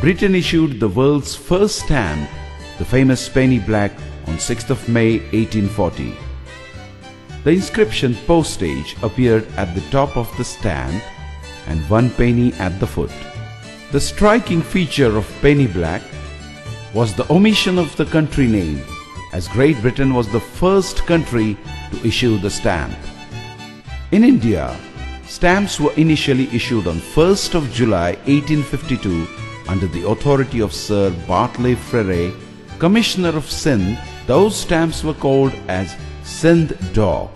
Britain issued the world's first stamp, the famous penny black, on 6th of May 1840. The inscription postage appeared at the top of the stamp and 1 penny at the foot. The striking feature of penny black was the omission of the country name, as Great Britain was the first country to issue the stamp. In India, stamps were initially issued on 1st of July 1852 under the authority of Sir Bartley Frere, Commissioner of Sindh. Those stamps were called as Sindh Dog.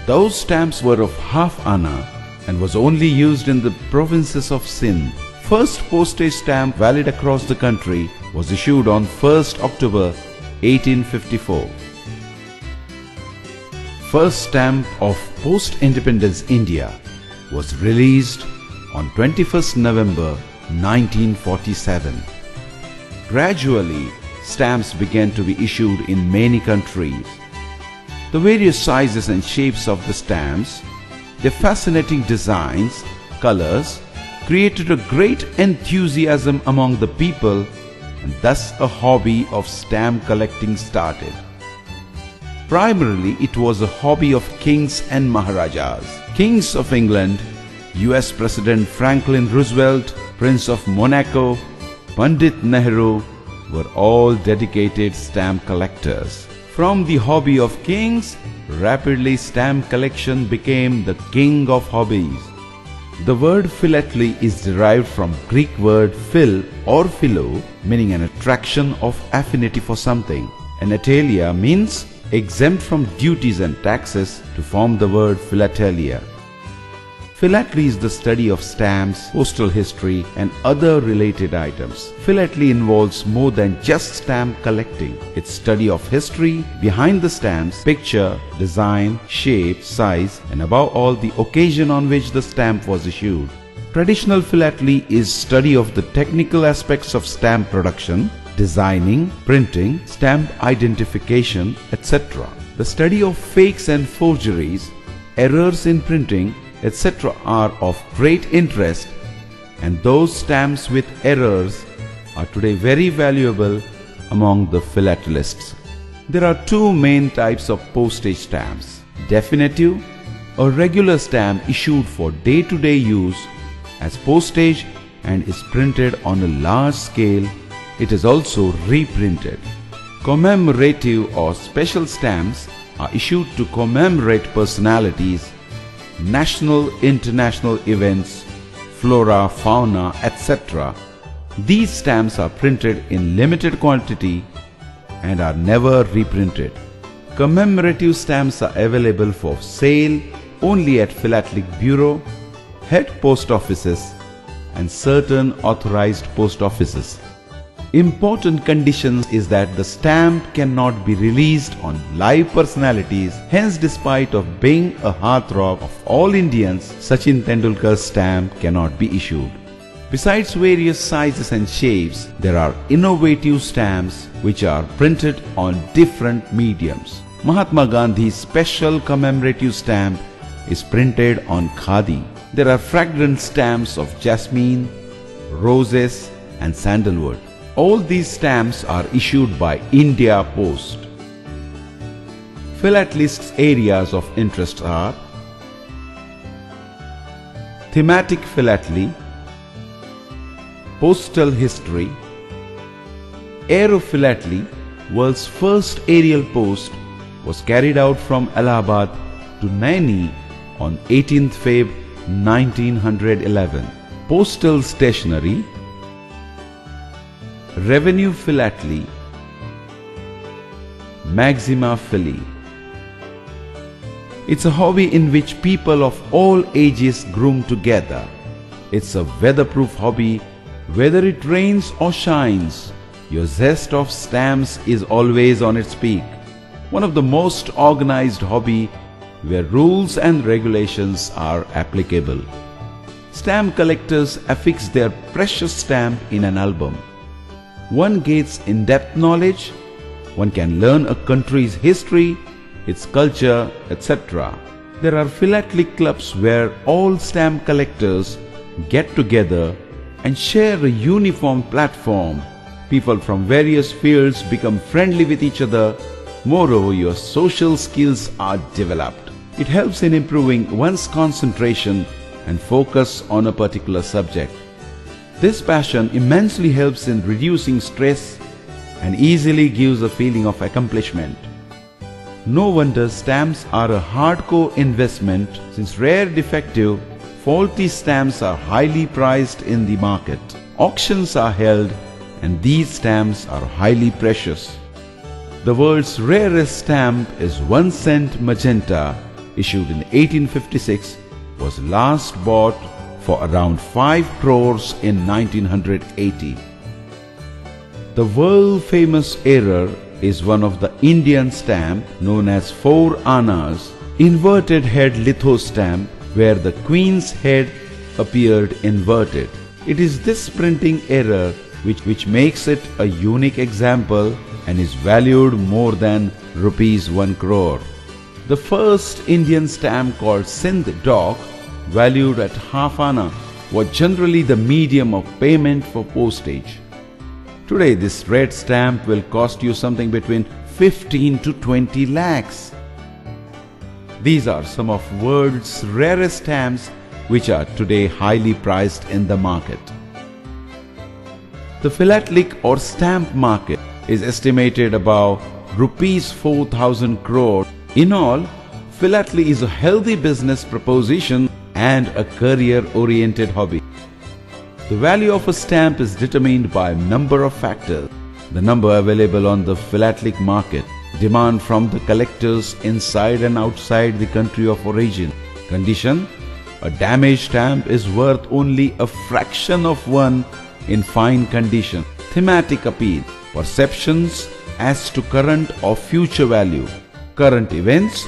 Those stamps were of half anna and was only used in the provinces of Sindh. First postage stamp valid across the country was issued on 1st October 1854. First stamp of post-independence India was released on 21st November 1947. Gradually, stamps began to be issued in many countries. The various sizes and shapes of the stamps, their fascinating designs, colors, created a great enthusiasm among the people, and thus a hobby of stamp collecting started. Primarily, it was a hobby of kings and maharajas. Kings of England, US President Franklin Roosevelt, Prince of Monaco, Pandit Nehru were all dedicated stamp collectors. From the hobby of kings, rapidly stamp collection became the king of hobbies. The word philately is derived from Greek word phil or philo, meaning an attraction of affinity for something. Anatalia means exempt from duties and taxes, to form the word philatelia. Philately is the study of stamps, postal history and other related items. Philately involves more than just stamp collecting. It's study of history behind the stamps, picture, design, shape, size and above all the occasion on which the stamp was issued. Traditional philately is study of the technical aspects of stamp production, designing, printing, stamp identification, etc. The study of fakes and forgeries, errors in printing, etc. are of great interest, and those stamps with errors are today very valuable among the philatelists. There are two main types of postage stamps: definitive, a regular stamp issued for day-to-day use as postage and is printed on a large scale. It is also reprinted. Commemorative or special stamps are issued to commemorate personalities, national, international events, flora, fauna, etc. These stamps are printed in limited quantity and are never reprinted. Commemorative stamps are available for sale only at Philatelic Bureau, head post offices and certain authorized post offices. Important conditions is that the stamp cannot be released on live personalities. Hence, despite of being a heartthrob of all Indians, Sachin Tendulkar's stamp cannot be issued. Besides various sizes and shapes, there are innovative stamps which are printed on different mediums. Mahatma Gandhi's special commemorative stamp is printed on khadi. There are fragrant stamps of jasmine, roses and sandalwood. All these stamps are issued by India Post. Philatelist's areas of interest are thematic philately, postal history, aerophilately. World's first aerial post was carried out from Allahabad to Naini on 18th Feb 1911. Postal stationery, revenue philately, maxima phili. It's a hobby in which people of all ages groom together. It's a weatherproof hobby. Whether it rains or shines, your zest of stamps is always on its peak. One of the most organized hobby where rules and regulations are applicable. Stamp collectors affix their precious stamp in an album. One gains in-depth knowledge, one can learn a country's history, its culture, etc. There are philatelic clubs where all stamp collectors get together and share a uniform platform, people from various fields become friendly with each other. Moreover, your social skills are developed. It helps in improving one's concentration and focus on a particular subject. This passion immensely helps in reducing stress and easily gives a feeling of accomplishment. No wonder stamps are a hardcore investment, since rare, defective, faulty stamps are highly priced in the market. Auctions are held and these stamps are highly precious. The world's rarest stamp is 1 cent magenta, issued in 1856, was last bought for around 5 crores in 1980. The world-famous error is one of the Indian stamp known as 4 annas, inverted head litho stamp, where the Queen's head appeared inverted. It is this printing error which makes it a unique example and is valued more than rupees 1 crore. The first Indian stamp, called Sindh Doc, valued at half anna, was generally the medium of payment for postage. Today this red stamp will cost you something between 15 to 20 lakhs. These are some of world's rarest stamps which are today highly priced in the market. The philatelic or stamp market is estimated above rupees 4,000 crore. In all, philately is a healthy business proposition and a career-oriented hobby. The value of a stamp is determined by a number of factors: the number available on the philatelic market, demand from the collectors inside and outside the country of origin, condition. A damaged stamp is worth only a fraction of one in fine condition. Thematic appeal, perceptions as to current or future value. Current events.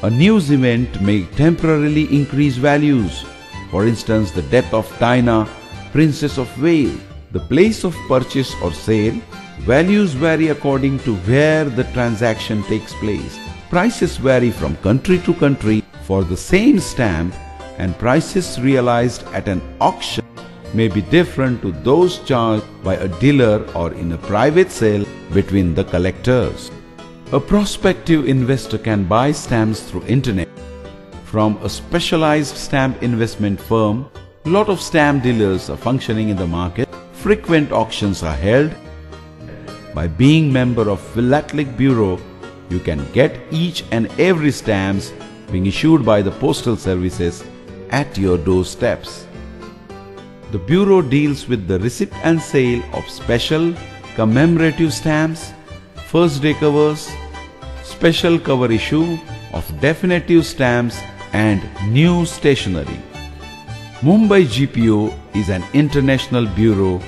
A news event may temporarily increase values. For instance, the death of Diana, Princess of Wales. The place of purchase or sale. Values vary according to where the transaction takes place. Prices vary from country to country for the same stamp, and prices realized at an auction may be different to those charged by a dealer or in a private sale between the collectors. A prospective investor can buy stamps through internet from a specialized stamp investment firm. A lot of stamp dealers are functioning in the market. Frequent auctions are held. By being member of Philatelic Bureau, you can get each and every stamps being issued by the postal services at your doorsteps. The Bureau deals with the receipt and sale of special commemorative stamps, first day covers, special cover issue of definitive stamps and new stationery. Mumbai GPO is an international bureau,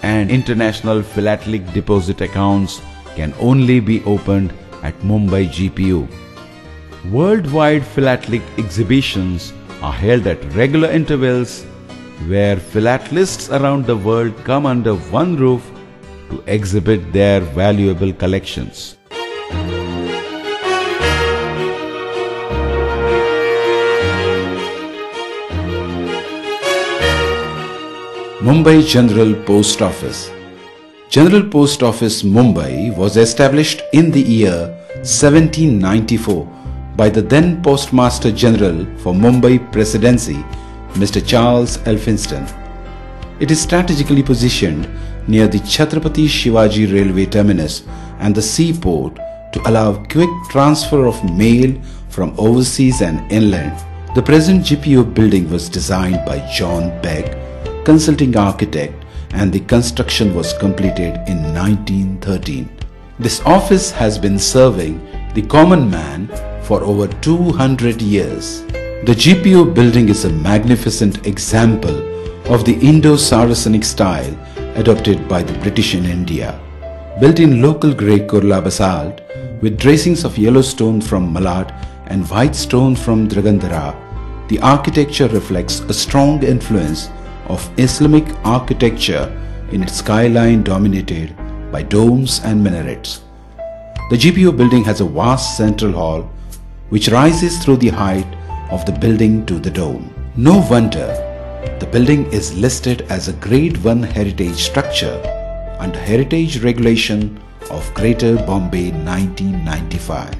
and international philatelic deposit accounts can only be opened at Mumbai GPO. Worldwide philatelic exhibitions are held at regular intervals, where philatelists around the world come under one roof to exhibit their valuable collections. Mumbai General Post Office. General Post Office, Mumbai was established in the year 1794 by the then Postmaster General for Mumbai Presidency, Mr. Charles Elphinstone. It is strategically positioned near the Chhatrapati Shivaji Railway Terminus and the seaport to allow quick transfer of mail from overseas and inland. The present GPO building was designed by John Beck, consulting architect, and the construction was completed in 1913. This office has been serving the common man for over 200 years. The GPO building is a magnificent example of the Indo-Saracenic style adopted by the British in India. Built in local grey Kurla basalt with tracings of yellow stone from Malat and white stone from Dragandhara, the architecture reflects a strong influence of Islamic architecture in its skyline dominated by domes and minarets. The GPO building has a vast central hall which rises through the height of the building to the dome. No wonder The building is listed as a Grade 1 heritage structure under Heritage Regulation of Greater Bombay 1995.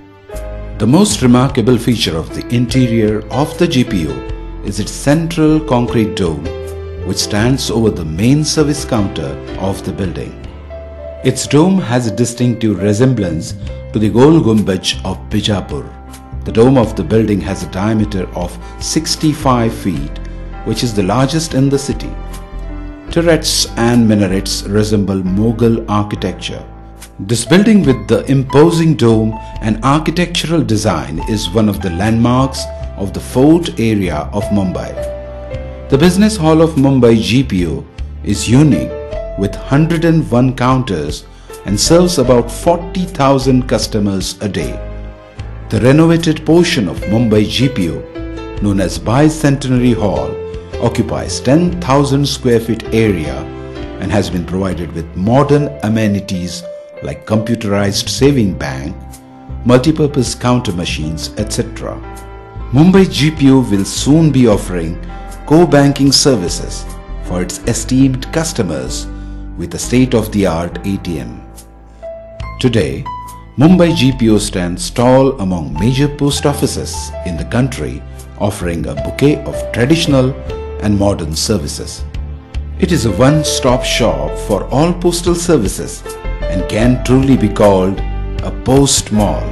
The most remarkable feature of the interior of the GPO is its central concrete dome, which stands over the main service counter of the building. Its dome has a distinctive resemblance to the Gol Gumbaj of Bijapur. The dome of the building has a diameter of 65 feet, which is the largest in the city. Turrets and minarets resemble Mughal architecture. This building with the imposing dome and architectural design is one of the landmarks of the fort area of Mumbai. The Business Hall of Mumbai GPO is unique with 101 counters and serves about 40,000 customers a day. The renovated portion of Mumbai GPO, known as Bicentenary Hall, occupies 10,000 square feet area and has been provided with modern amenities like computerized saving bank, multipurpose counter machines, etc. Mumbai GPO will soon be offering co-banking services for its esteemed customers with a state-of-the-art ATM. Today, Mumbai GPO stands tall among major post offices in the country, offering a bouquet of traditional and modern services. It is a one-stop shop for all postal services and can truly be called a post mall.